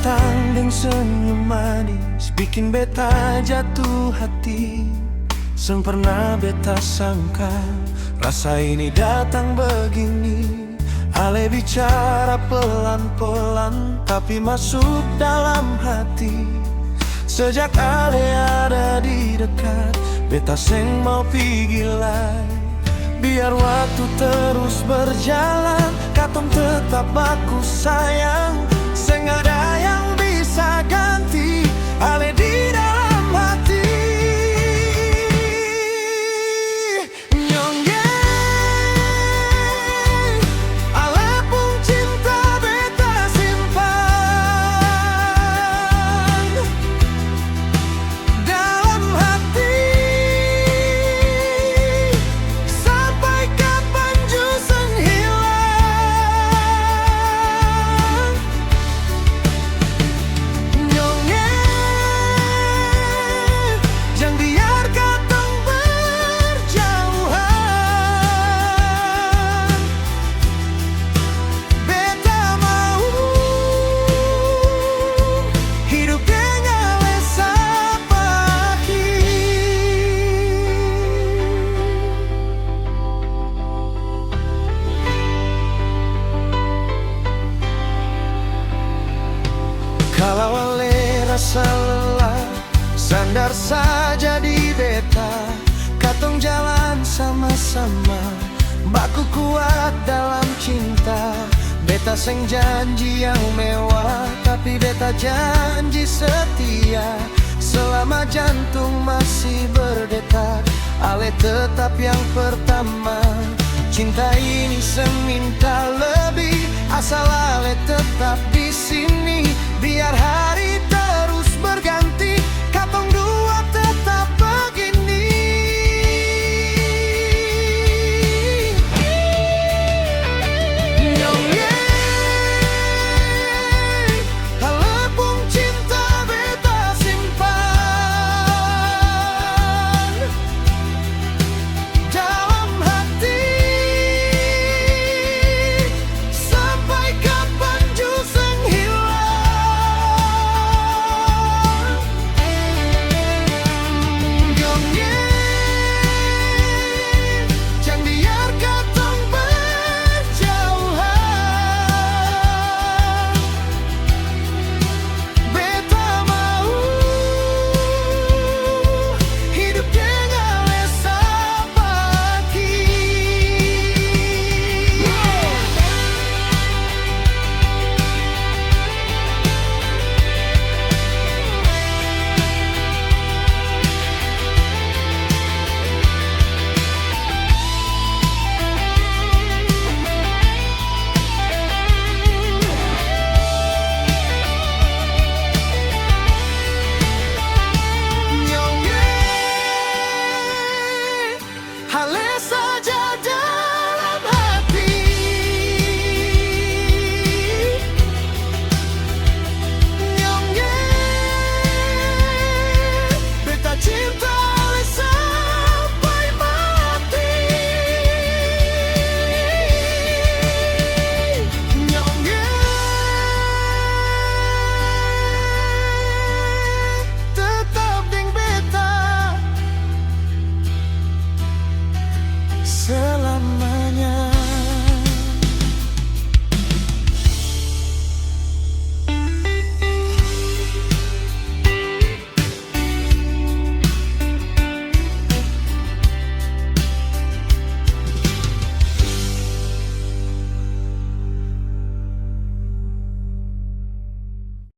datang dengan senyum manis, bikin beta jatuh hati. Sempurna beta sangka rasa ini datang begini. Ale bicara pelan-pelan tapi masuk dalam hati. Sejak Ale ada di dekat, beta seng mau pergi lagi. Biar waktu terus berjalan, katong tetap baku sayang. Seng ada yang bisa ganti Ale di dalam hati. Nyongge, Ale pun cinta beta simpan dalam hati. Sampai kapan jusen hilang. Nyongge, jangan biar katong berjauhan. Beta mau hidup dengan lesa Kalau Ale rasa lelah, sandar saja di beta. Katong jalan sama-sama, baku kuat dalam cinta. Beta seng janji yang mewah, tapi beta janji setia. Selama jantung masih berdetak, Ale tetap yang pertama. Cinta ini seminta lebih, asal Ale tetap di sini. Biar hari terus berganti, katong dua tetap begini. Nyongge, Ale pun cinta beta simpan dalam hati. Sampai kapan jusen hilang. Nyongge, jangan biar katong berjauhan. Beta mau hidup dengan lesa pagi. Nyongge, Ale